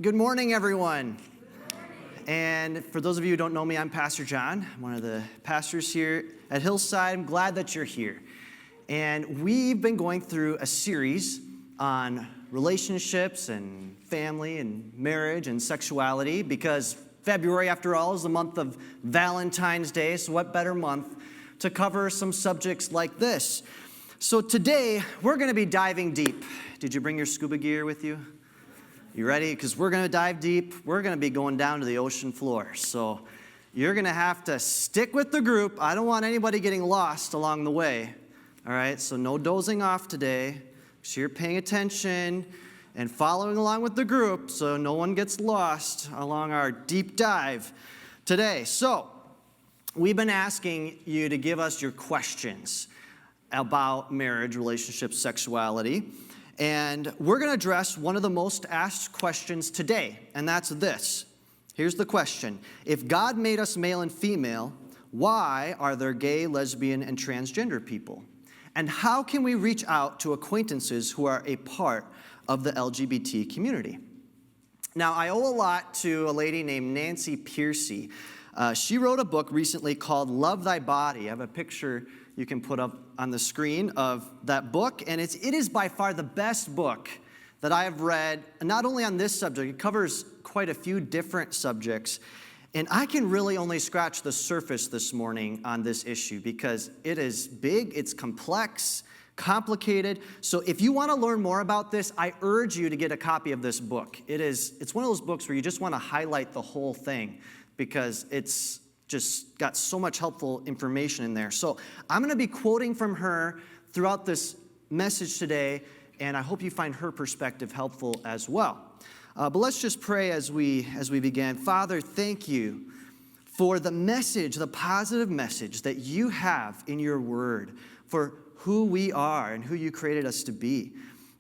Good morning, everyone. And for those of you who don't know me, I'm Pastor John. I'm one of the pastors here at Hillside. I'm glad that you're here. And we've been going through a series on relationships and family and marriage and sexuality because February, after all, is the month of Valentine's Day. So what better month to cover some subjects like this? So today, we're going to be diving deep. Did you bring your scuba gear with you? You ready? Because we're going to dive deep. We're going to be going down to the ocean floor. So you're going to have to stick with the group. I don't want anybody getting lost along the way. All right? So no dozing off today. So you're paying attention and following along with the group so no one gets lost along our deep dive today. So we've been asking you to give us your questions about marriage, relationships, sexuality. And we're going to address one of the most asked questions today, and that's this. Here's the question. If God made us male and female, why are there gay, lesbian, and transgender people? And how can we reach out to acquaintances who are a part of the LGBT community? Now, I owe a lot to a lady named Nancy Pearcey. She wrote a book recently called Love Thy Body. I have a picture you can put up on the screen of that book, and it is by far the best book that I have read, not only on this subject, it covers quite a few different subjects, and I can really only scratch the surface this morning on this issue because it is big, it's complex, complicated. So if you want to learn more about this, I urge you to get a copy of this book. It's one of those books where you just want to highlight the whole thing because it's just got so much helpful information in there. So I'm going to be quoting from her throughout this message today, and I hope you find her perspective helpful as well. But let's just pray as we begin. Father, thank you for the message, the positive message that you have in your word for who we are and who you created us to be.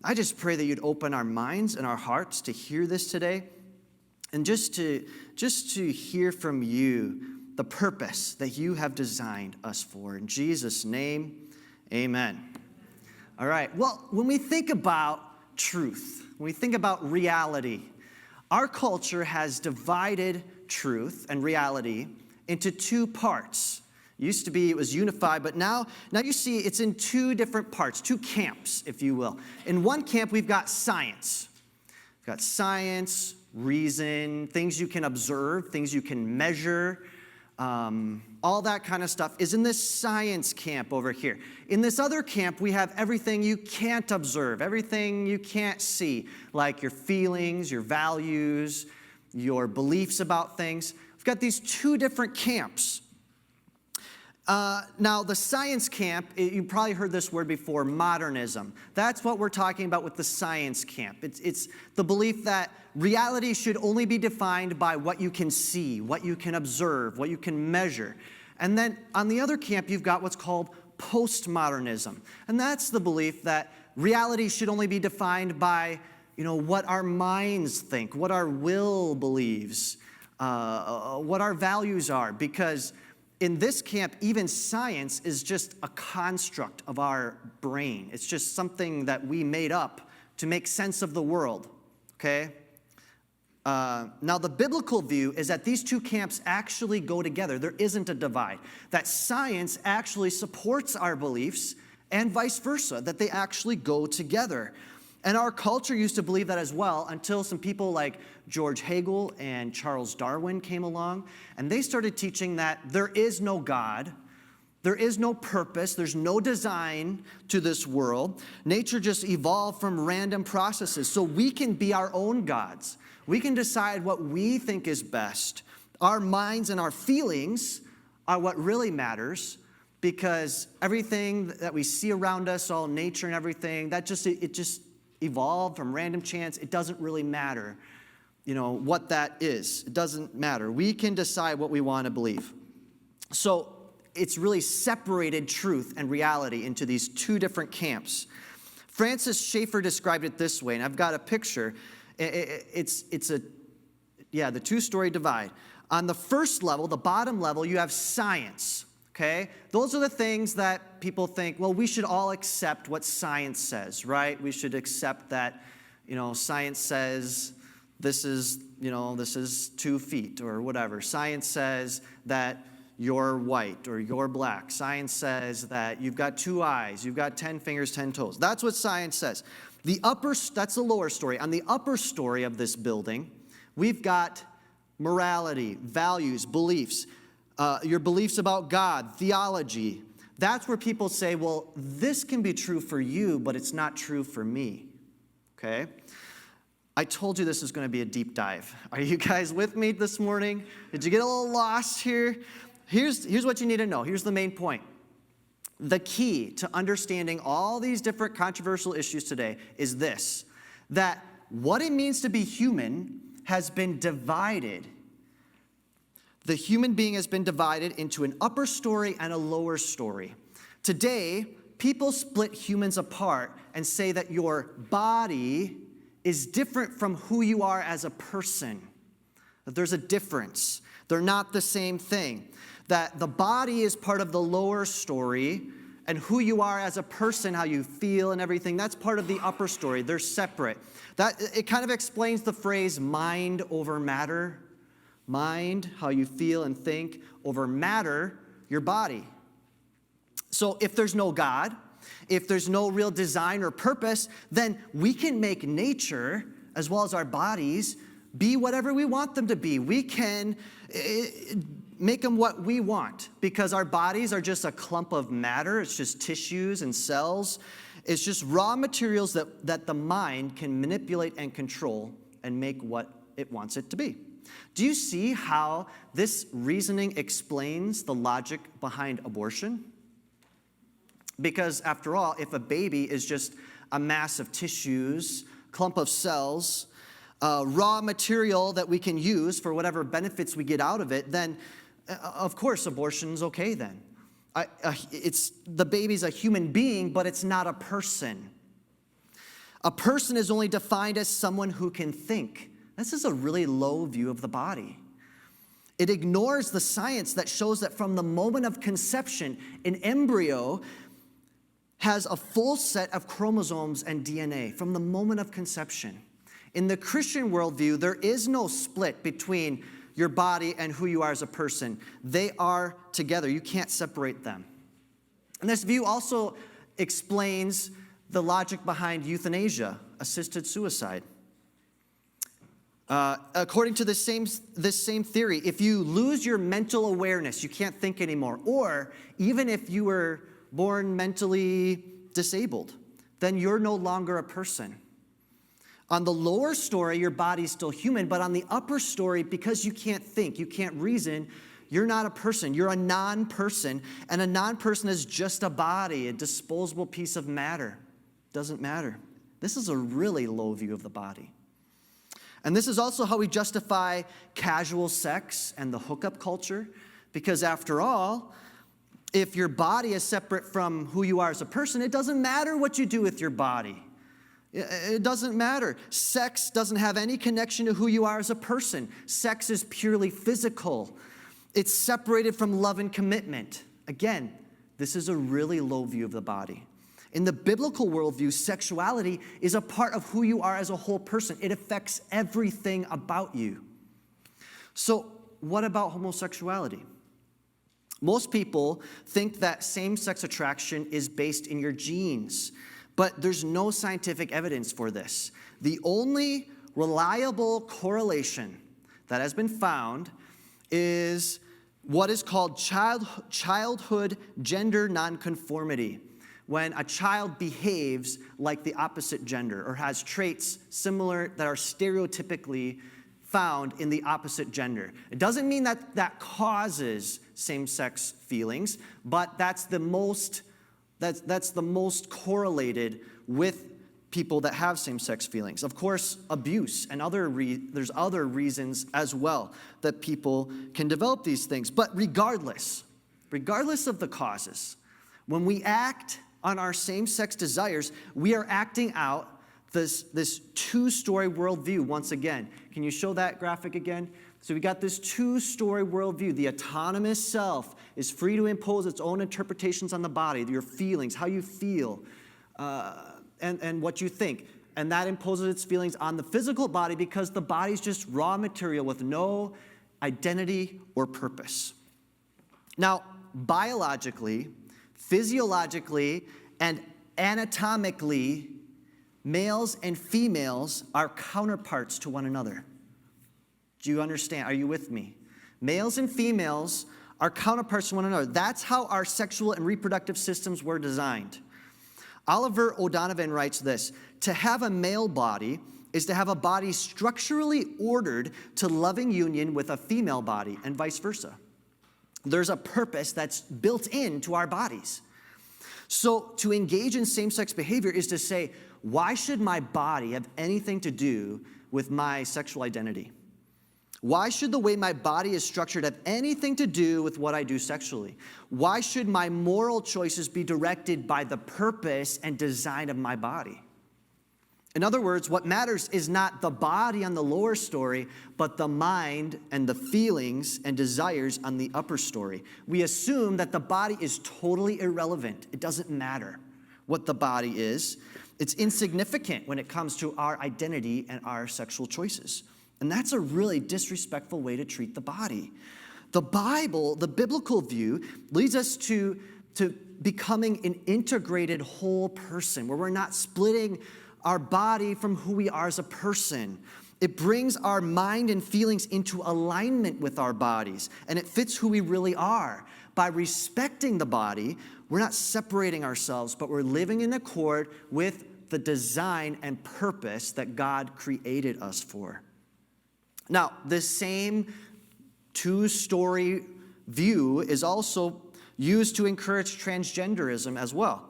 I just pray that you'd open our minds and our hearts to hear this today and just to hear from you the purpose that you have designed us for. In Jesus' name, amen. All right, well, when we think about truth, when we think about reality, our culture has divided truth and reality into two parts. Used to be it was unified, but now you see it's in two different parts, two camps, if you will. In one camp, we've got science. We've got science, reason, things you can observe, things you can measure. All that kind of stuff is in this science camp over here. In this other camp, we have everything you can't observe, everything you can't see, like your feelings, your values, your beliefs about things. We've got these two different camps. Now, the science camp, you probably heard this word before, modernism. That's what we're talking about with the science camp. It's the belief that reality should only be defined by what you can see, what you can observe, what you can measure. And then on the other camp, you've got what's called postmodernism. And that's the belief that reality should only be defined by, what our minds think, what our will believes, what our values are, because in this camp, even science is just a construct of our brain. It's just something that we made up to make sense of the world, okay? Now, the biblical view is that these two camps actually go together. There isn't a divide. That science actually supports our beliefs and vice versa, that they actually go together. And our culture used to believe that as well until some people like George Hegel and Charles Darwin came along, and they started teaching that there is no God, there is no purpose, there's no design to this world. Nature just evolved from random processes, so we can be our own gods. We can decide what we think is best. Our minds and our feelings are what really matters, because everything that we see around us, all nature and everything, it just evolved from random chance. It doesn't really matter, what that is. It doesn't matter. We can decide what we want to believe. So it's really separated truth and reality into these two different camps. Francis Schaeffer described it this way, and I've got a picture. It's the two-story divide. On the first level, the bottom level, you have science. Okay? Those are the things that people think, well, we should all accept what science says, right? We should accept that, science says this is 2 feet or whatever. Science says that you're white or you're black. Science says that you've got 2 eyes, you've got 10 fingers, 10 toes. That's what science says. That's the lower story. On the upper story of this building, we've got morality, values, beliefs, your beliefs about God, theology. That's where people say, well, this can be true for you, but it's not true for me. Okay? I told you this is going to be a deep dive. Are you guys with me this morning? Did you get a little lost here? Here's what you need to know. Here's the main point. The key to understanding all these different controversial issues today is this, that what it means to be human has been divided. The human being has been divided into an upper story and a lower story. Today, people split humans apart and say that your body is different from who you are as a person. That there's a difference. They're not the same thing. That the body is part of the lower story, and who you are as a person, how you feel and everything, that's part of the upper story. They're separate. It kind of explains the phrase mind over matter. Mind, how you feel and think, over matter, your body. So if there's no God, if there's no real design or purpose, then we can make nature, as well as our bodies, be whatever we want them to be. We can make them what we want, because our bodies are just a clump of matter. It's just tissues and cells. It's just raw materials that the mind can manipulate and control and make what it wants it to be. Do you see how this reasoning explains the logic behind abortion? Because after all, if a baby is just a mass of tissues, clump of cells, raw material that we can use for whatever benefits we get out of it, then of course abortion's okay then. The baby's a human being, but it's not a person. A person is only defined as someone who can think. This is a really low view of the body. It ignores the science that shows that from the moment of conception, an embryo has a full set of chromosomes and DNA from the moment of conception. In the Christian worldview, there is no split between your body and who you are as a person. They are together. You can't separate them. And this view also explains the logic behind euthanasia, assisted suicide. According to this same theory, if you lose your mental awareness, you can't think anymore, or even if you were born mentally disabled, then you're no longer a person. On the lower story, your body's still human, but on the upper story, because you can't think, you can't reason, you're not a person. You're a non-person, and a non-person is just a body, a disposable piece of matter. Doesn't matter. This is a really low view of the body. And this is also how we justify casual sex and the hookup culture, because after all, if your body is separate from who you are as a person, it doesn't matter what you do with your body. It doesn't matter. Sex doesn't have any connection to who you are as a person. Sex is purely physical. It's separated from love and commitment. Again, this is a really low view of the body. In the biblical worldview, sexuality is a part of who you are as a whole person. It affects everything about you. So, what about homosexuality? Most people think that same-sex attraction is based in your genes, but there's no scientific evidence for this. The only reliable correlation that has been found is what is called childhood gender nonconformity, when a child behaves like the opposite gender or has traits similar that are stereotypically found in the opposite gender. It doesn't mean that that causes same-sex feelings, but that's the most correlated with people that have same-sex feelings. Of course, abuse and there's other reasons as well that people can develop these things. But regardless of the causes, when we act on our same-sex desires, we are acting out this two-story worldview once again. Can you show that graphic again? So we got this two-story worldview. The autonomous self is free to impose its own interpretations on the body, your feelings, how you feel, and what you think. and that imposes its feelings on the physical body because the body's just raw material with no identity or purpose. Now, biologically, physiologically, and anatomically, males and females are counterparts to one another. Do you understand? Are you with me? Males and females are counterparts to one another. That's how our sexual and reproductive systems were designed. Oliver O'Donovan writes this: to have a male body is to have a body structurally ordered to loving union with a female body, and vice versa. There's a purpose that's built into our bodies. So to engage in same-sex behavior is to say, why should my body have anything to do with my sexual identity? Why should the way my body is structured have anything to do with what I do sexually? Why should my moral choices be directed by the purpose and design of my body? In other words, what matters is not the body on the lower story, but the mind and the feelings and desires on the upper story. We assume that the body is totally irrelevant. It doesn't matter what the body is. It's insignificant when it comes to our identity and our sexual choices. And that's a really disrespectful way to treat the body. The Bible, the biblical view, leads us to becoming an integrated whole person, where we're not splitting our body from who we are as a person. It brings our mind and feelings into alignment with our bodies, and it fits who we really are. By respecting the body, we're not separating ourselves, but we're living in accord with the design and purpose that God created us for. Now, this same two-story view is also used to encourage transgenderism as well.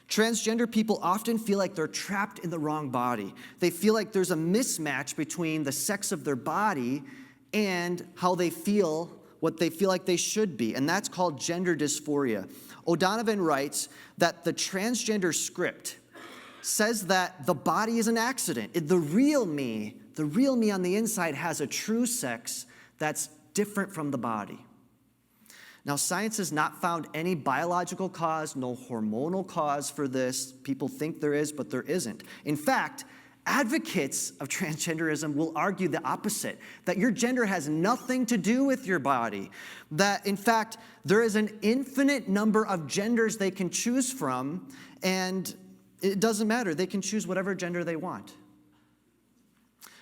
Transgender people often feel like they're trapped in the wrong body. They feel like there's a mismatch between the sex of their body and how they feel, what they feel like they should be, and that's called gender dysphoria. O'Donovan writes that the transgender script says that the body is an accident. The real me on the inside has a true sex that's different from the body. Now, science has not found any biological cause, no hormonal cause for this. People think there is, but there isn't. In fact, advocates of transgenderism will argue the opposite, that your gender has nothing to do with your body, that, in fact, there is an infinite number of genders they can choose from, and it doesn't matter. They can choose whatever gender they want.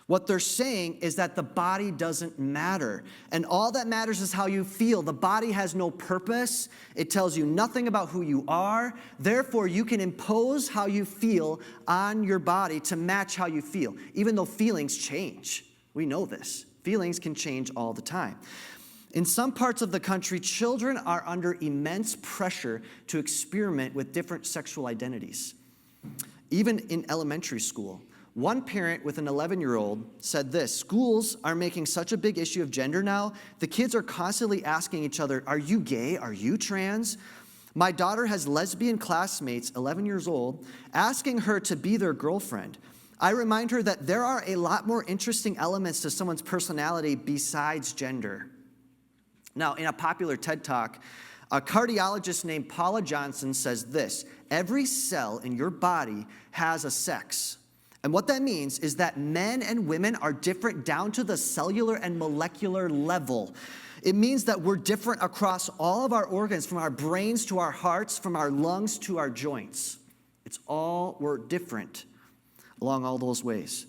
What they're saying is that the body doesn't matter, and all that matters is how you feel. The body has no purpose. It tells you nothing about who you are. Therefore, you can impose how you feel on your body to match how you feel, even though feelings change. We know this. Feelings can change all the time. In some parts of the country, children are under immense pressure to experiment with different sexual identities, even in elementary school. One parent with an 11-year-old said this: schools are making such a big issue of gender now. The kids are constantly asking each other, are you gay? Are you trans? My daughter has lesbian classmates, 11 years old, asking her to be their girlfriend. I remind her that there are a lot more interesting elements to someone's personality besides gender. Now, in a popular TED Talk, a cardiologist named Paula Johnson says this: every cell in your body has a sex. And what that means is that men and women are different down to the cellular and molecular level. It means that we're different across all of our organs, from our brains to our hearts, from our lungs to our joints. We're different along all those ways.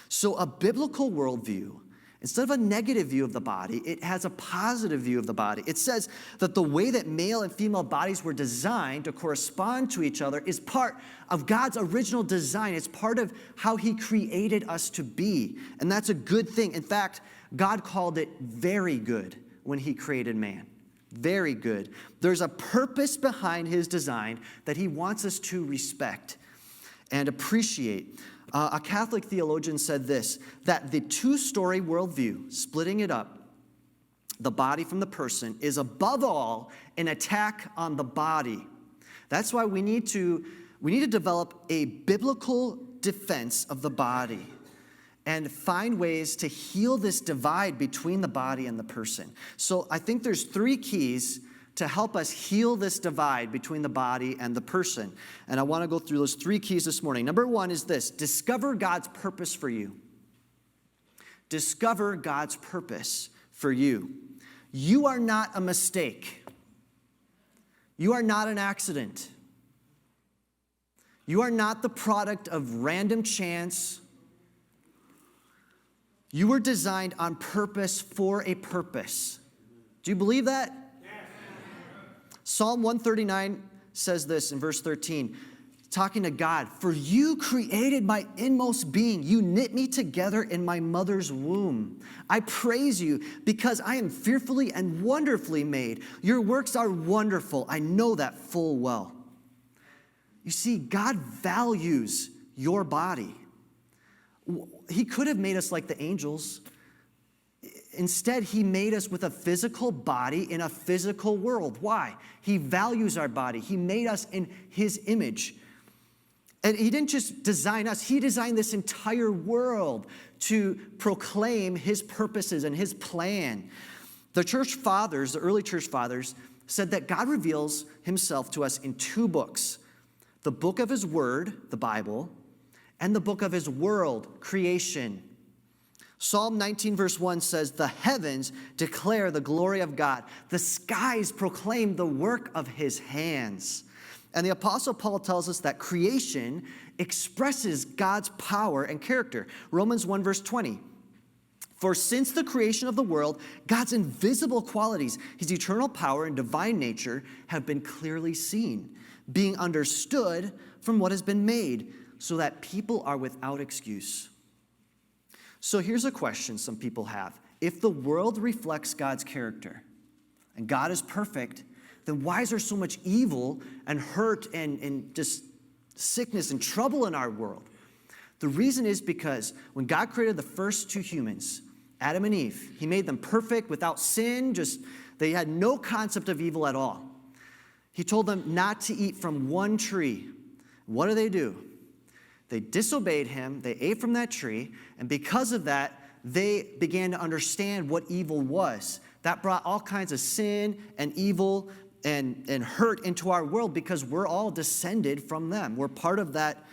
So a biblical worldview, instead of a negative view of the body, it has a positive view of the body. It says that the way that male and female bodies were designed to correspond to each other is part of God's original design. It's part of how He created us to be. And that's a good thing. In fact, God called it very good when He created man. Very good. There's a purpose behind His design that He wants us to respect and appreciate. A Catholic theologian said this, that the two-story worldview, splitting it up, the body from the person, is above all an attack on the body. That's why we need to develop a biblical defense of the body and find ways to heal this divide between the body and the person. So I think there's three keys to help us heal this divide between the body and the person. And I want to go through those 3 keys this morning. Number 1 is this: discover God's purpose for you. Discover God's purpose for you. You are not a mistake. You are not an accident. You are not the product of random chance. You were designed on purpose for a purpose. Do you believe that? Yes. Psalm 139 says this in verse 13, talking to God, "For you created my inmost being. You knit me together in my mother's womb. I praise you because I am fearfully and wonderfully made. Your works are wonderful. I know that full well." You see, God values your body. He could have made us like the angels. Instead, he made us with a physical body in a physical world. Why? He values our body. He made us in his image. And he didn't just design us. He designed this entire world to proclaim his purposes and his plan. The church fathers, the early church fathers, said that God reveals himself to us in 2 books: the book of his word, the Bible, and the book of his world, creation. Psalm 19 verse 1 says, "The heavens declare the glory of God. The skies proclaim the work of his hands." And the Apostle Paul tells us that creation expresses God's power and character. Romans 1 verse 20. "For since the creation of the world, God's invisible qualities, his eternal power and divine nature have been clearly seen, being understood from what has been made, so that people are without excuse." So here's a question some people have. If the world reflects God's character and God is perfect, then why is there so much evil and hurt and just sickness and trouble in our world? The reason is because when God created the first 2 humans, Adam and Eve, he made them perfect, without sin, they had no concept of evil at all. He told them not to eat from one tree. What do? They disobeyed him, they ate from that tree, and because of that, they began to understand what evil was. That brought all kinds of sin and evil and hurt into our world because we're all descended from them. We're part of that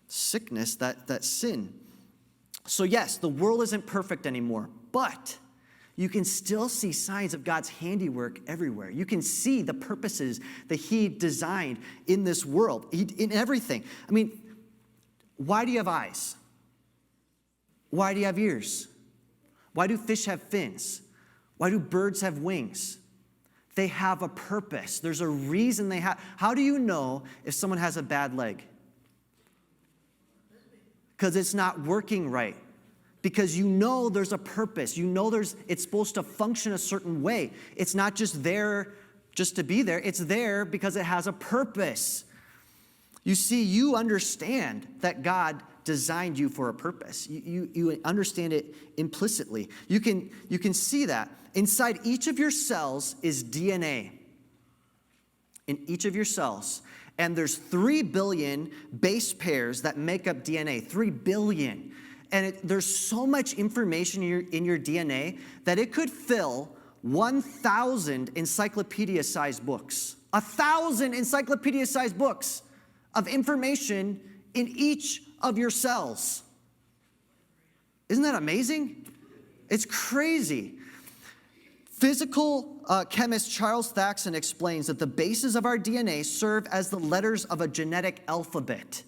sickness, that sin. So yes, the world isn't perfect anymore, but you can still see signs of God's handiwork everywhere. You can see the purposes that he designed in this world, in everything. I mean, why do you have eyes? Why do you have ears? Why do fish have fins? Why do birds have wings? They have a purpose. There's a reason they have. How do you know if someone has a bad leg? Because it's not working right. Because you know there's a purpose. You know it's supposed to function a certain way. It's not just there just to be there. It's there because it has a purpose. You see, you understand that God designed you for a purpose. You understand it implicitly. You can see that. Inside each of your cells is DNA. In each of your cells. And there's 3 billion base pairs that make up DNA. 3 billion. And there's so much information in your DNA that it could fill 1,000 encyclopedia-sized books. 1,000 encyclopedia-sized books of information in each of your cells. Isn't that amazing? It's crazy. Physical chemist Charles Thaxton explains that the bases of our DNA serve as the letters of a genetic alphabet.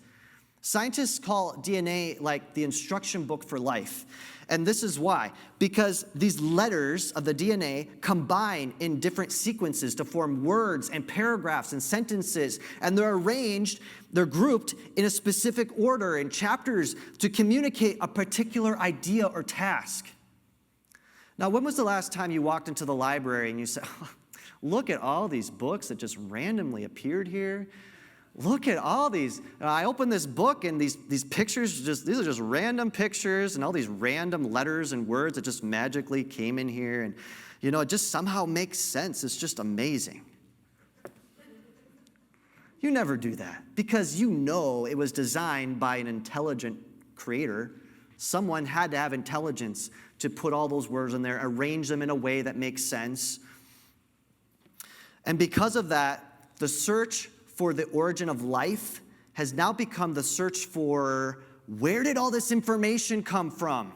Scientists call DNA like the instruction book for life. And this is why. Because these letters of the DNA combine in different sequences to form words and paragraphs and sentences. And they're arranged, they're grouped in a specific order in chapters to communicate a particular idea or task. Now, when was the last time you walked into the library and you said, oh, look at all these books that just randomly appeared here? Look at all these. I opened this book and these pictures, these are just random pictures and all these random letters and words that just magically came in here. And, it just somehow makes sense. It's just amazing. You never do that because you know it was designed by an intelligent creator. Someone had to have intelligence to put all those words in there, arrange them in a way that makes sense. And because of that, the search for the origin of life has now become the search for where did all this information come from?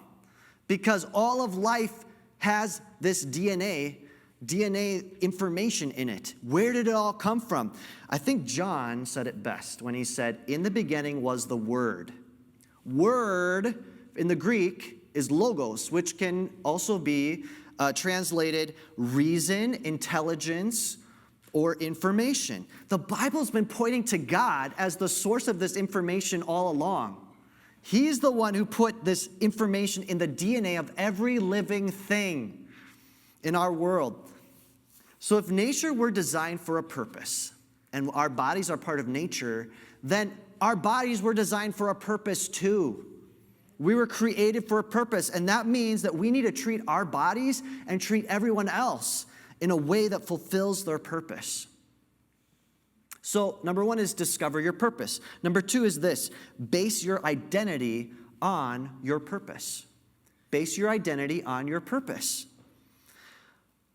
Because all of life has this DNA information in it. Where did it all come from? I think John said it best when he said, in the beginning was the Word. Word in the Greek is logos, which can also be translated reason, intelligence, or information. The Bible's been pointing to God as the source of this information all along. He's the one who put this information in the DNA of every living thing in our world. So if nature were designed for a purpose, and our bodies are part of nature, then our bodies were designed for a purpose too. We were created for a purpose, and that means that we need to treat our bodies and treat everyone else in a way that fulfills their purpose. So, number one is discover your purpose. Number two is this: base your identity on your purpose. Base your identity on your purpose.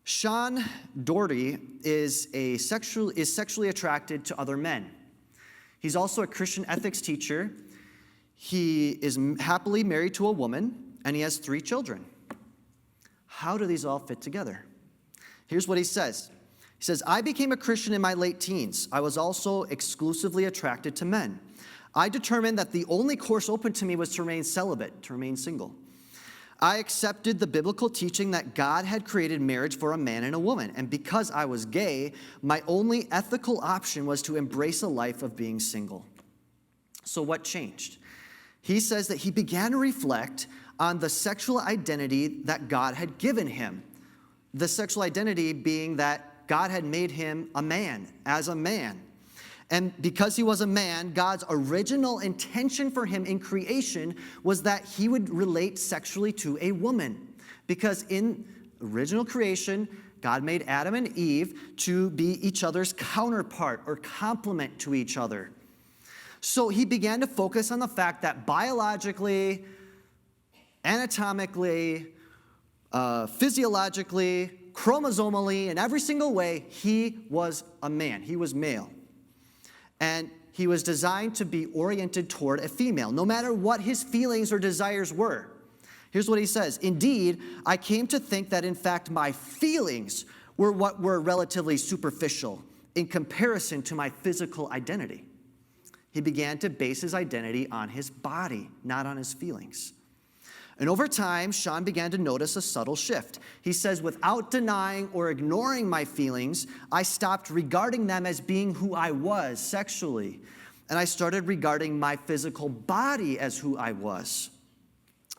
Sean Doherty is sexually attracted to other men. He's also a Christian ethics teacher. He is happily married to a woman, and he has 3 children. How do these all fit together? Here's what he says. He says, I became a Christian in my late teens. I was also exclusively attracted to men. I determined that the only course open to me was to remain celibate, to remain single. I accepted the biblical teaching that God had created marriage for a man and a woman. And because I was gay, my only ethical option was to embrace a life of being single. So what changed? He says that he began to reflect on the sexual identity that God had given him. The sexual identity being that God had made him a man, as a man. And because he was a man, God's original intention for him in creation was that he would relate sexually to a woman. Because in original creation, God made Adam and Eve to be each other's counterpart or complement to each other. So he began to focus on the fact that biologically, anatomically, physiologically, chromosomally, in every single way, he was a man. He was male. And he was designed to be oriented toward a female, no matter what his feelings or desires were. Here's what he says. Indeed, I came to think that, in fact, my feelings were what were relatively superficial in comparison to my physical identity. He began to base his identity on his body, not on his feelings. And over time, Sean began to notice a subtle shift. He says, without denying or ignoring my feelings, I stopped regarding them as being who I was sexually. And I started regarding my physical body as who I was.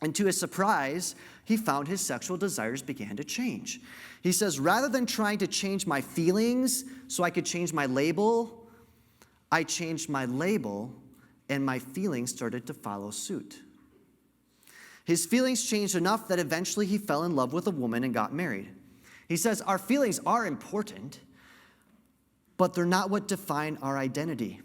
And to his surprise, he found his sexual desires began to change. He says, rather than trying to change my feelings so I could change my label, I changed my label and my feelings started to follow suit. His feelings changed enough that eventually he fell in love with a woman and got married. He says, our feelings are important, but they're not what define our identity.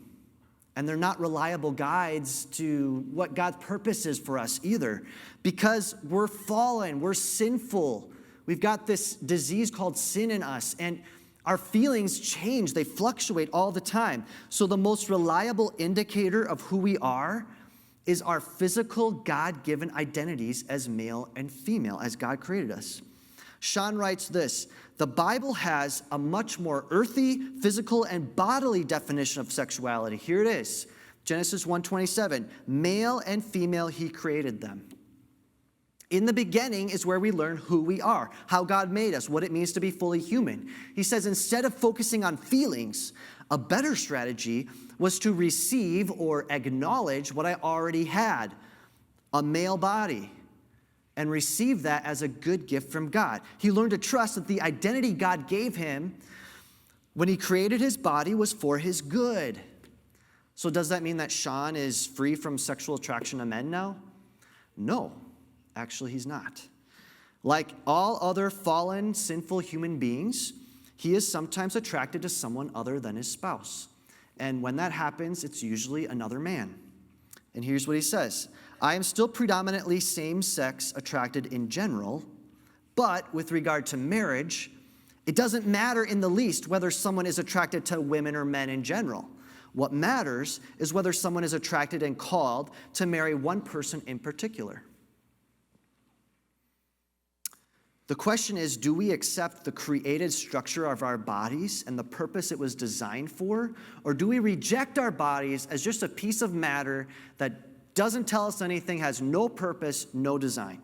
And they're not reliable guides to what God's purpose is for us either. Because we're fallen, we're sinful. We've got this disease called sin in us, and our feelings change. They fluctuate all the time. So the most reliable indicator of who we are is our physical God-given identities as male and female, as God created us. Sean writes this, the Bible has a much more earthy, physical, and bodily definition of sexuality. Here it is, Genesis 1:27, male and female he created them. In the beginning is where we learn who we are, how God made us, what it means to be fully human. He says instead of focusing on feelings, a better strategy was to receive or acknowledge what I already had, a male body, and receive that as a good gift from God. He learned to trust that the identity God gave him when he created his body was for his good. So does that mean that Sean is free from sexual attraction to men now? No, actually he's not. Like all other fallen, sinful human beings, he is sometimes attracted to someone other than his spouse. And when that happens, it's usually another man. And here's what he says. I am still predominantly same-sex attracted in general, but with regard to marriage, It doesn't matter in the least whether someone is attracted to women or men in general. What matters is whether someone is attracted and called to marry one person in particular. The question is, do we accept the created structure of our bodies and the purpose it was designed for, or do we reject our bodies as just a piece of matter that doesn't tell us anything, has no purpose, no design?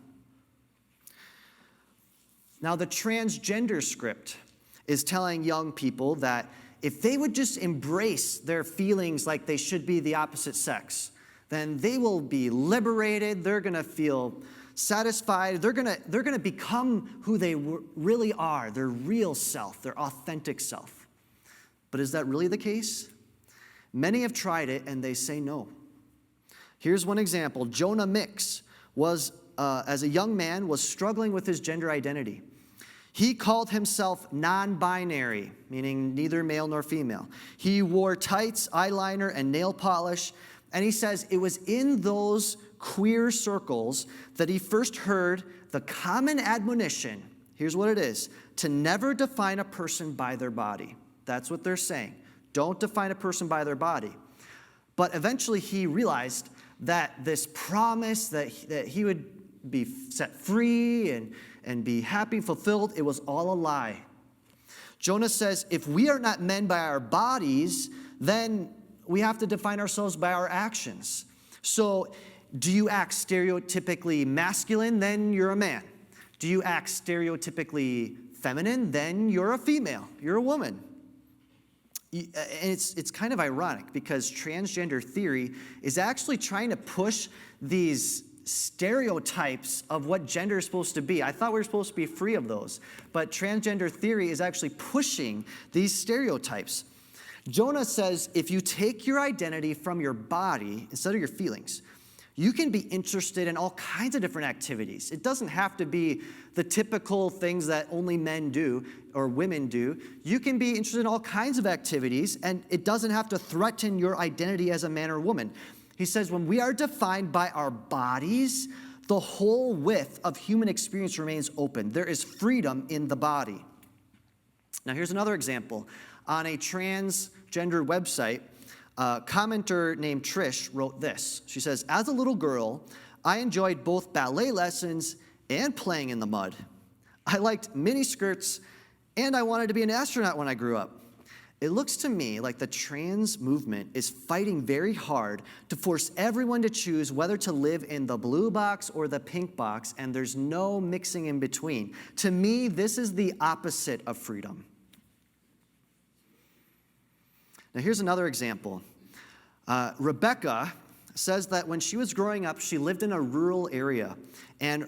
Now, the transgender script is telling young people that if they would just embrace their feelings like they should be the opposite sex, then they will be liberated, they're going to feel satisfied, they're going to become who they really are, their real self, their authentic self. But is that really the case? Many have tried it and they say no. Here's one example. Jonah Mix was, as a young man, was struggling with his gender identity. He called himself non-binary, meaning neither male nor female. He wore tights, eyeliner, and nail polish, and he says it was in those queer circles that he first heard the common admonition, here's what it is, to never define a person by their body. That's what they're saying. Don't define a person by their body. But eventually he realized that this promise that he would be set free and be happy, fulfilled, it was all a lie. Jonah says, if we are not men by our bodies, then we have to define ourselves by our actions. So, do you act stereotypically masculine? Then you're a man. Do you act stereotypically feminine? Then you're a female. You're a woman. And it's kind of ironic because transgender theory is actually trying to push these stereotypes of what gender is supposed to be. I thought we were supposed to be free of those, but transgender theory is actually pushing these stereotypes. Jonah says if you take your identity from your body instead of your feelings, you can be interested in all kinds of different activities. It doesn't have to be the typical things that only men do or women do. You can be interested in all kinds of activities, and it doesn't have to threaten your identity as a man or woman. He says when we are defined by our bodies, the whole width of human experience remains open. There is freedom in the body. Now here's another example. On a transgender website, a commenter named Trish wrote this. She says, as a little girl, I enjoyed both ballet lessons and playing in the mud. I liked mini skirts, and I wanted to be an astronaut when I grew up. It looks to me like the trans movement is fighting very hard to force everyone to choose whether to live in the blue box or the pink box, and there's no mixing in between. To me, this is the opposite of freedom. Now, here's another example. Rebecca says that when she was growing up, she lived in a rural area. And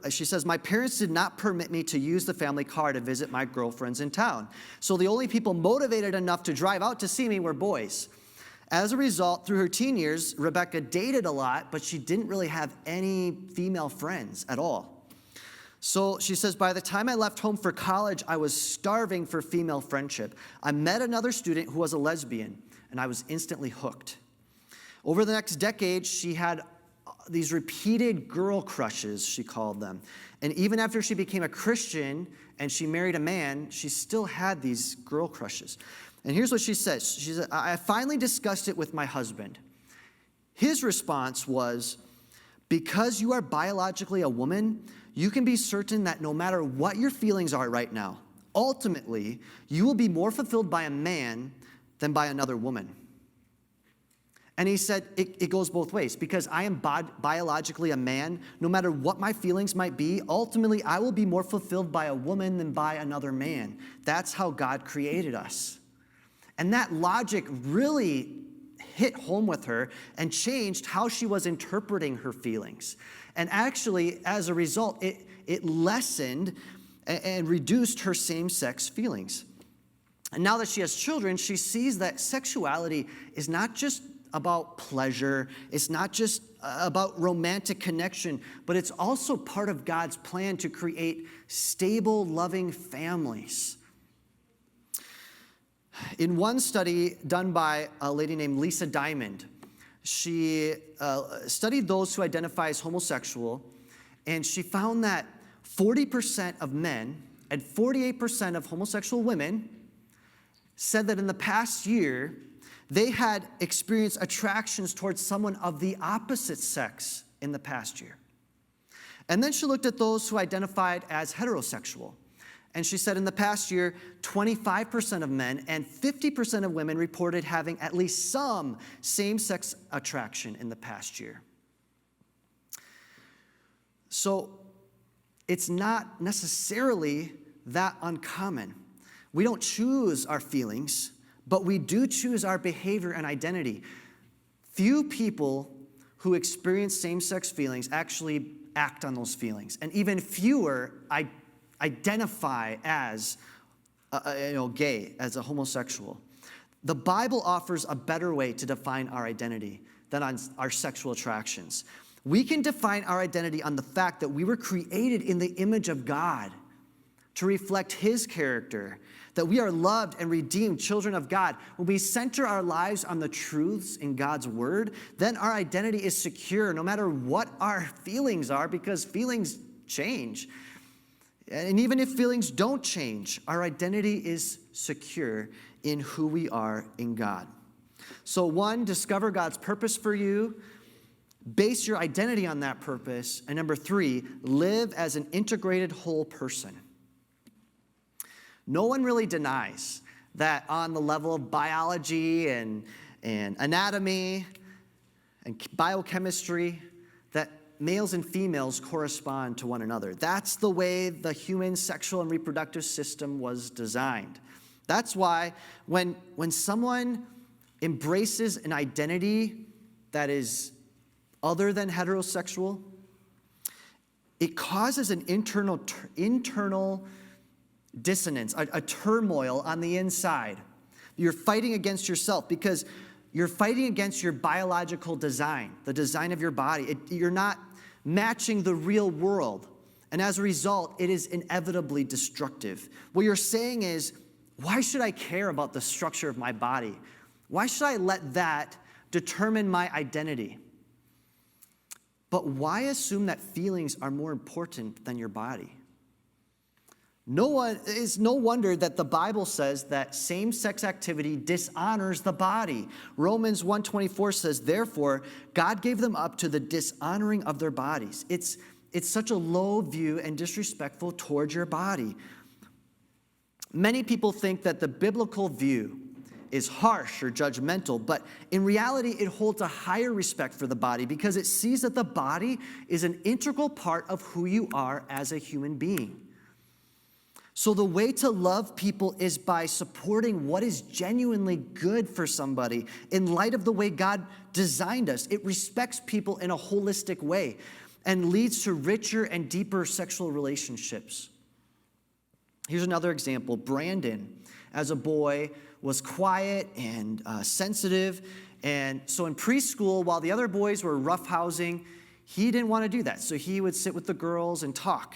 she says, my parents did not permit me to use the family car to visit my girlfriends in town. So the only people motivated enough to drive out to see me were boys. As a result, through her teen years, Rebecca dated a lot, but she didn't really have any female friends at all. So she says, by the time I left home for college, I was starving for female friendship. I met another student who was a lesbian, and I was instantly hooked. Over the next decade, she had these repeated girl crushes, she called them. And even after she became a Christian and she married a man, she still had these girl crushes. And here's what she says. She said, I finally discussed it with my husband. His response was, because you are biologically a woman, you can be certain that no matter what your feelings are right now, ultimately, you will be more fulfilled by a man than by another woman. And he said, it goes both ways. Because I am biologically a man, no matter what my feelings might be, ultimately I will be more fulfilled by a woman than by another man. That's how God created us. And that logic really hit home with her and changed how she was interpreting her feelings. And actually, as a result, it lessened and reduced her same-sex feelings. And now that she has children, she sees that sexuality is not just about pleasure, it's not just about romantic connection, but it's also part of God's plan to create stable, loving families. In one study done by a lady named Lisa Diamond, she studied those who identify as homosexual, and she found that 40% of men and 48% of homosexual women said that in the past year, they had experienced attractions towards someone of the opposite sex in the past year. And then she looked at those who identified as heterosexual. And she said in the past year, 25% of men and 50% of women reported having at least some same-sex attraction in the past year. So it's not necessarily that uncommon. We don't choose our feelings, but we do choose our behavior and identity. Few people who experience same-sex feelings actually act on those feelings, and even fewer identify as gay, as a homosexual. The Bible offers a better way to define our identity than on our sexual attractions. We can define our identity on the fact that we were created in the image of God to reflect His character, that we are loved and redeemed children of God. When we center our lives on the truths in God's Word, then our identity is secure no matter what our feelings are, because feelings change. And even if feelings don't change, our identity is secure in who we are in God. So 1, discover God's purpose for you. Base your identity on that purpose. And number 3, live as an integrated whole person. No one really denies that on the level of biology and anatomy and biochemistry, that males and females correspond to one another. That's the way the human sexual and reproductive system was designed. That's why when someone embraces an identity that is other than heterosexual, it causes an internal dissonance, a turmoil on the inside. You're fighting against yourself because you're fighting against your biological design, the design of your body. You're not matching the real world. And as a result, it is inevitably destructive. What you're saying is, why should I care about the structure of my body? Why should I let that determine my identity? But why assume that feelings are more important than your body? It's no wonder that the Bible says that same-sex activity dishonors the body. Romans 1:24 says, therefore, God gave them up to the dishonoring of their bodies. It's such a low view and disrespectful towards your body. Many people think that the biblical view is harsh or judgmental, but in reality, it holds a higher respect for the body because it sees that the body is an integral part of who you are as a human being. So the way to love people is by supporting what is genuinely good for somebody in light of the way God designed us. It respects people in a holistic way and leads to richer and deeper sexual relationships. Here's another example. Brandon, as a boy, was quiet and sensitive. And so in preschool, while the other boys were roughhousing, he didn't want to do that. So he would sit with the girls and talk.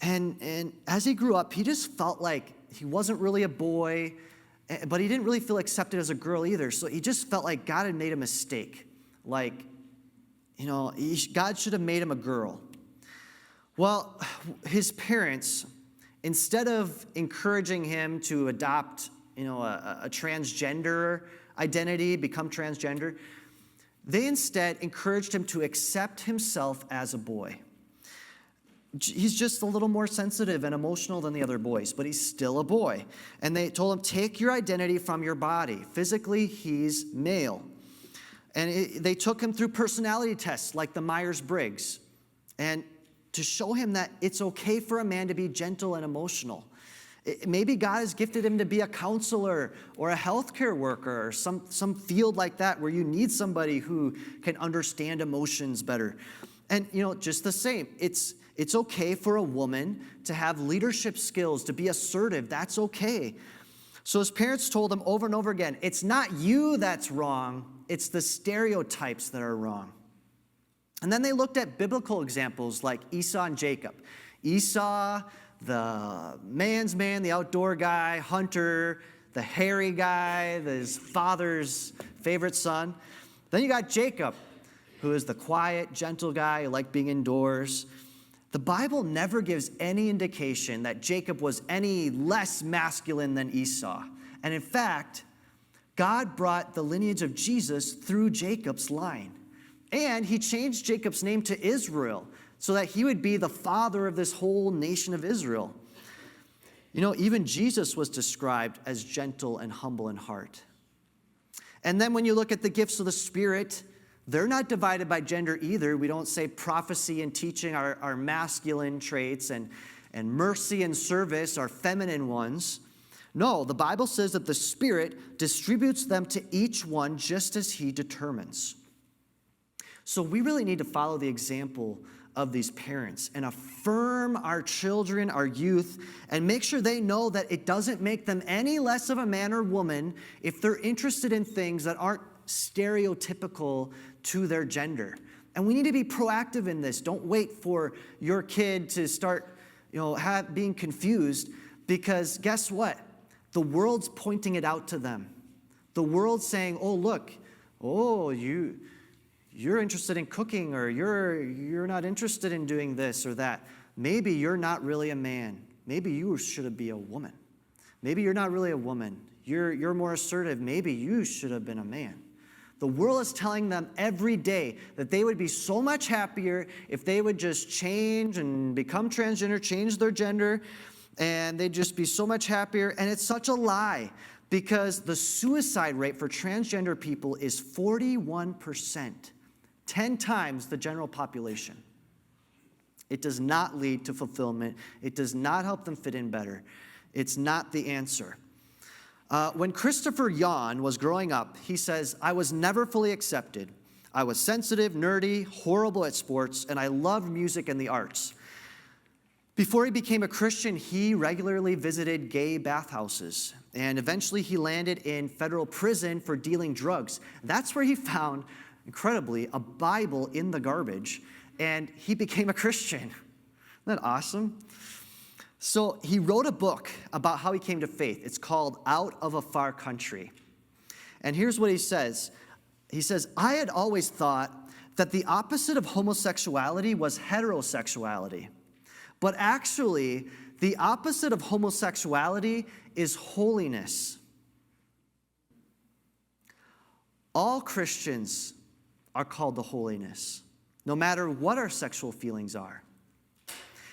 And as he grew up, he just felt like he wasn't really a boy, but he didn't really feel accepted as a girl either. So he just felt like God had made a mistake. Like, God should have made him a girl. Well, his parents, instead of encouraging him to adopt, a transgender identity, become transgender, they instead encouraged him to accept himself as a boy. He's just a little more sensitive and emotional than the other boys, but he's still a boy. And they told him, take your identity from your body. Physically, he's male. And they took him through personality tests like the Myers-Briggs, and to show him that it's okay for a man to be gentle and emotional. Maybe God has gifted him to be a counselor or a healthcare worker or some field like that where you need somebody who can understand emotions better. And, just the same, it's okay for a woman to have leadership skills, to be assertive. That's okay. So his parents told him over and over again, it's not you that's wrong, it's the stereotypes that are wrong. And then they looked at biblical examples like Esau and Jacob. Esau, the man's man, the outdoor guy, hunter, the hairy guy, his father's favorite son. Then you got Jacob, who is the quiet, gentle guy who liked being indoors. The Bible never gives any indication that Jacob was any less masculine than Esau. And in fact, God brought the lineage of Jesus through Jacob's line. And he changed Jacob's name to Israel so that he would be the father of this whole nation of Israel. You know, even Jesus was described as gentle and humble in heart. And then when you look at the gifts of the Spirit, they're not divided by gender either. We don't say prophecy and teaching are masculine traits and mercy and service are feminine ones. No, the Bible says that the Spirit distributes them to each one just as he determines. So we really need to follow the example of these parents and affirm our children, our youth, and make sure they know that it doesn't make them any less of a man or woman if they're interested in things that aren't stereotypical to their gender. And we need to be proactive in this. Don't wait for your kid to start, being confused, because guess what? The world's pointing it out to them. The world's saying, oh, look, you're interested in cooking, or you're not interested in doing this or that. Maybe you're not really a man. Maybe you should be a woman. Maybe you're not really a woman. You're more assertive. Maybe you should have been a man. The world is telling them every day that they would be so much happier if they would just change and become transgender, change their gender, and they'd just be so much happier. And it's such a lie, because the suicide rate for transgender people is 41%, 10 times the general population. It does not lead to fulfillment. It does not help them fit in better. It's not the answer. When Christopher Yuan was growing up, he says, I was never fully accepted. I was sensitive, nerdy, horrible at sports, and I loved music and the arts. Before he became a Christian, he regularly visited gay bathhouses, and eventually he landed in federal prison for dealing drugs. That's where he found, incredibly, a Bible in the garbage, and he became a Christian. Isn't that awesome? So he wrote a book about how he came to faith. It's called Out of a Far Country. And here's what he says. He says, I had always thought that the opposite of homosexuality was heterosexuality. But actually, the opposite of homosexuality is holiness. All Christians are called to holiness, no matter what our sexual feelings are.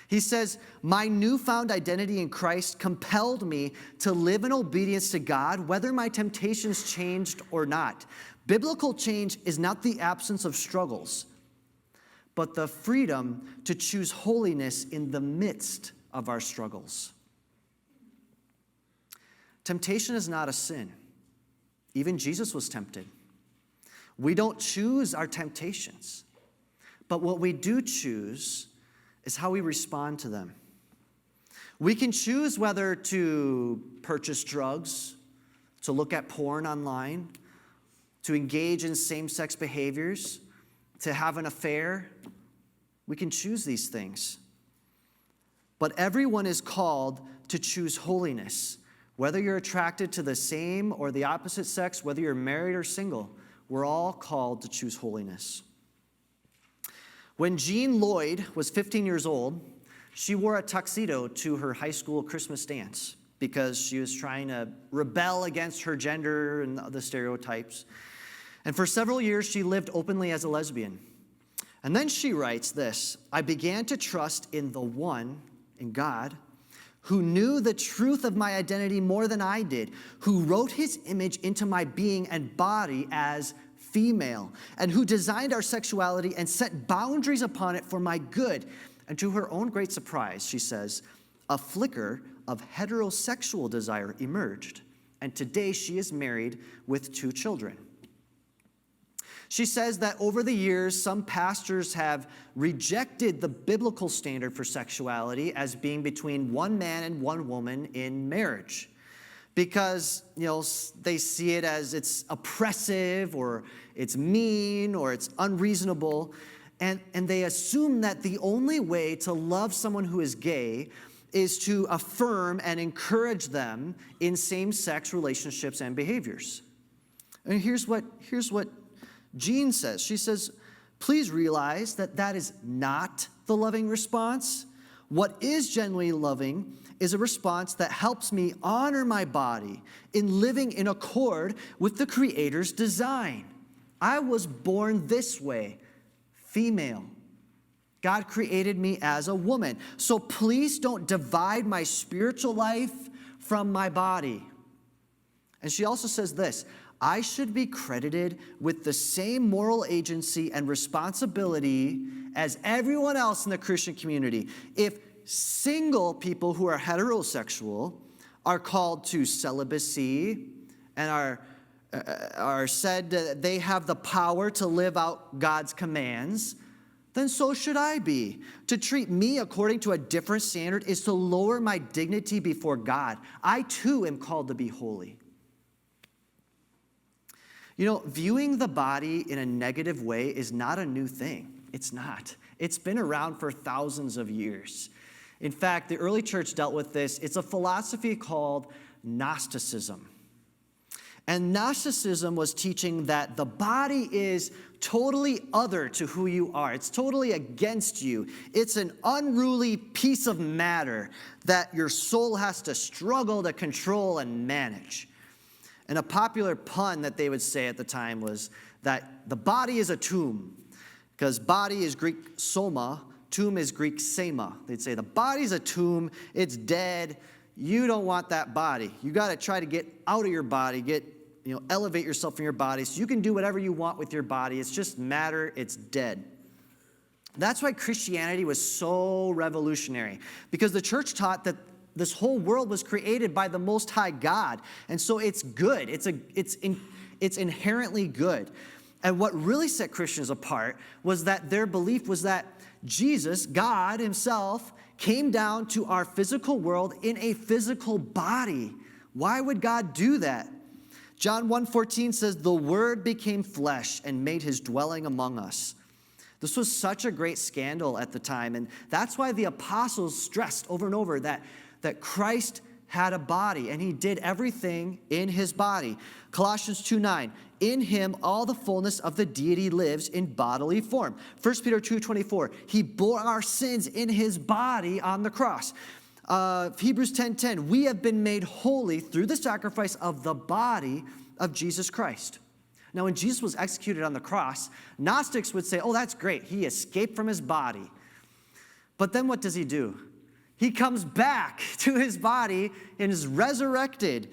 He says, my newfound identity in Christ compelled me to live in obedience to God, whether my temptations changed or not. Biblical change is not the absence of struggles, but the freedom to choose holiness in the midst of our struggles. Temptation is not a sin. Even Jesus was tempted. We don't choose our temptations, but what we do choose is how we respond to them. We can choose whether to purchase drugs, to look at porn online, to engage in same-sex behaviors, to have an affair. We can choose these things. But everyone is called to choose holiness. Whether you're attracted to the same or the opposite sex, whether you're married or single, we're all called to choose holiness. When Jean Lloyd was 15 years old, she wore a tuxedo to her high school Christmas dance because she was trying to rebel against her gender and the stereotypes. And for several years, she lived openly as a lesbian. And then she writes this, I began to trust in the one, in God, who knew the truth of my identity more than I did, who wrote his image into my being and body as female, and who designed our sexuality and set boundaries upon it for my good. And to her own great surprise, she says, a flicker of heterosexual desire emerged, and today she is married with 2 children. She says that over the years, some pastors have rejected the biblical standard for sexuality as being between one man and one woman in marriage because, they see it as it's oppressive or it's mean or it's unreasonable. And they assume that the only way to love someone who is gay is to affirm and encourage them in same-sex relationships and behaviors. And here's what Jean says. She says, please realize that that is not the loving response. What is genuinely loving is a response that helps me honor my body in living in accord with the Creator's design. I was born this way, female. God created me as a woman. So please don't divide my spiritual life from my body. And she also says this, I should be credited with the same moral agency and responsibility as everyone else in the Christian community. If single people who are heterosexual are called to celibacy and are said that they have the power to live out God's commands, then so should I be. To treat me according to a different standard is to lower my dignity before God. I too am called to be holy. You know, viewing the body in a negative way is not a new thing. It's not. It's been around for thousands of years. In fact, the early church dealt with this. It's a philosophy called Gnosticism. And Gnosticism was teaching that the body is totally other to who you are. It's totally against you. It's an unruly piece of matter that your soul has to struggle to control and manage. And a popular pun that they would say at the time was that the body is a tomb, because body is Greek soma, tomb is Greek sema. They'd say the body's a tomb, it's dead, you don't want that body. You got to try to get out of your body, elevate yourself from your body so you can do whatever you want with your body. It's just matter, it's dead. That's why Christianity was so revolutionary, because the church taught that this whole world was created by the Most High God, and so it's good. It's inherently good. And what really set Christians apart was that their belief was that Jesus, God himself, came down to our physical world in a physical body. Why would God do that? John 1:14 says, the Word became flesh and made his dwelling among us. This was such a great scandal at the time, and that's why the apostles stressed over and over that Christ had a body, and he did everything in his body. Colossians 2:9, in him all the fullness of the deity lives in bodily form. 1 Peter 2:24, he bore our sins in his body on the cross. Hebrews 10:10, we have been made holy through the sacrifice of the body of Jesus Christ. Now, when Jesus was executed on the cross, Gnostics would say, oh, that's great. He escaped from his body. But then what does he do? He comes back to his body and is resurrected.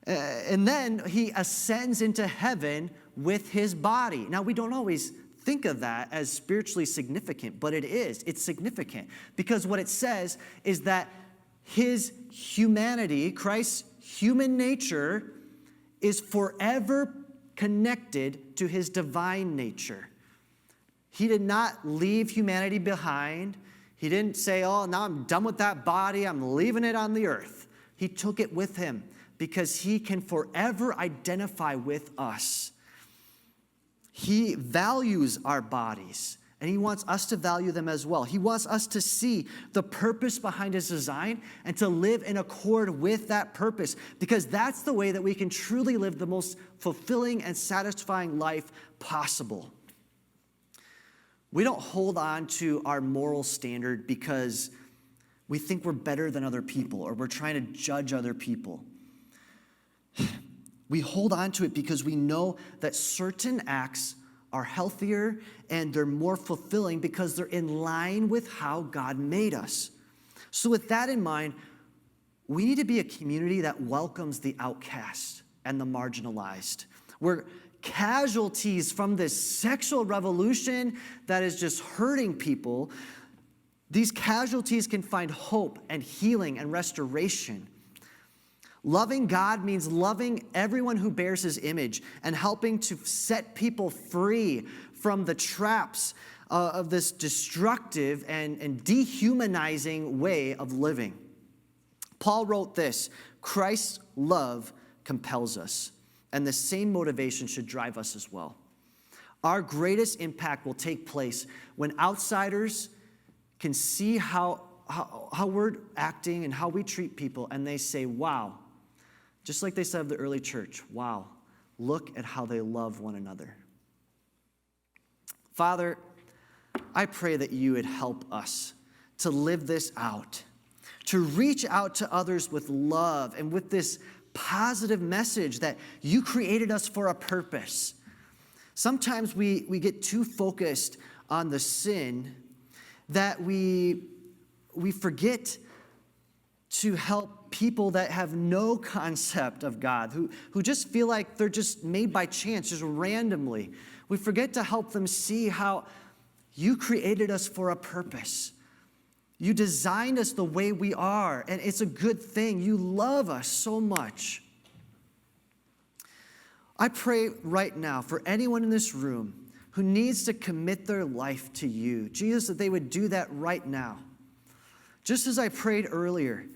And then he ascends into heaven with his body. Now, we don't always think of that as spiritually significant, but it is. It's significant because what it says is that his humanity, Christ's human nature, is forever connected to his divine nature. He did not leave humanity behind. He didn't say, oh, now I'm done with that body. I'm leaving it on the earth. He took it with him because he can forever identify with us. He values our bodies, and he wants us to value them as well. He wants us to see the purpose behind his design and to live in accord with that purpose, because that's the way that we can truly live the most fulfilling and satisfying life possible. We don't hold on to our moral standard because we think we're better than other people or we're trying to judge other people. We hold on to it because we know that certain acts are healthier and they're more fulfilling because they're in line with how God made us. So with that in mind, we need to be a community that welcomes the outcast and the marginalized. We're casualties from this sexual revolution that is just hurting people. These casualties can find hope and healing and restoration. Loving God means loving everyone who bears his image and helping to set people free from the traps of this destructive and dehumanizing way of living. Paul wrote this, Christ's love compels us, and the same motivation should drive us as well. Our greatest impact will take place when outsiders can see how we're acting and how we treat people, and they say, wow, just like they said of the early church, wow, look at how they love one another. Father, I pray that you would help us to live this out, to reach out to others with love and with this positive message that you created us for a purpose. Sometimes we get too focused on the sin that we forget to help people that have no concept of God, who just feel like they're just made by chance, just randomly. We forget to help them see how you created us for a purpose. You designed us the way we are, and it's a good thing. You love us so much. I pray right now for anyone in this room who needs to commit their life to you, Jesus, that they would do that right now. Just as I prayed earlier,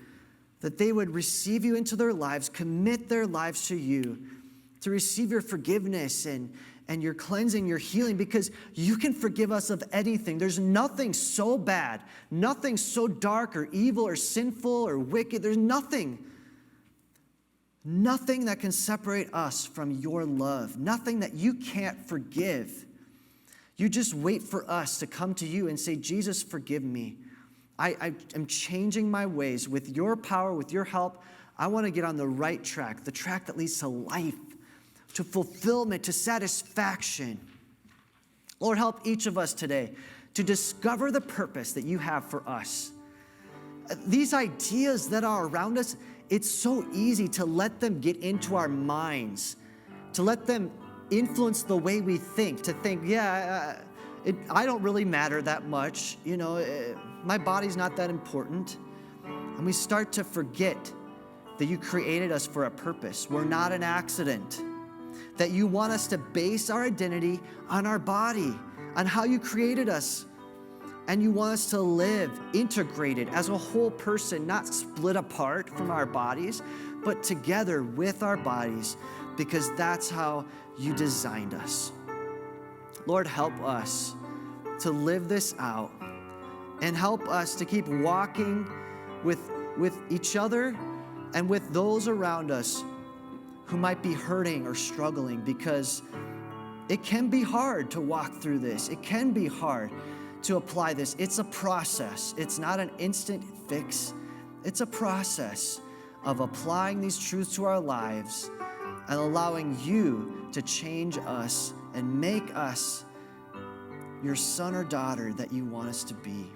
that they would receive you into their lives, commit their lives to you, to receive your forgiveness and your cleansing, your healing, because you can forgive us of anything. There's nothing so bad, nothing so dark or evil or sinful or wicked. There's nothing that can separate us from your love, nothing that you can't forgive. You just wait for us to come to you and say, Jesus, forgive me. I am changing my ways with your power, with your help. I want to get on the right track, the track that leads to life, to fulfillment, to satisfaction. Lord, help each of us today to discover the purpose that you have for us. These ideas that are around us, it's so easy to let them get into our minds, to let them influence the way we think, to think, I don't really matter that much. My body's not that important. And we start to forget that you created us for a purpose. We're not an accident. That you want us to base our identity on our body, on how you created us. And you want us to live integrated as a whole person, not split apart from our bodies, but together with our bodies, because that's how you designed us. Lord, help us to live this out and help us to keep walking with each other and with those around us who might be hurting or struggling, because it can be hard to walk through this. It can be hard to apply this. It's a process. It's not an instant fix. It's a process of applying these truths to our lives and allowing you to change us and make us your son or daughter that you want us to be.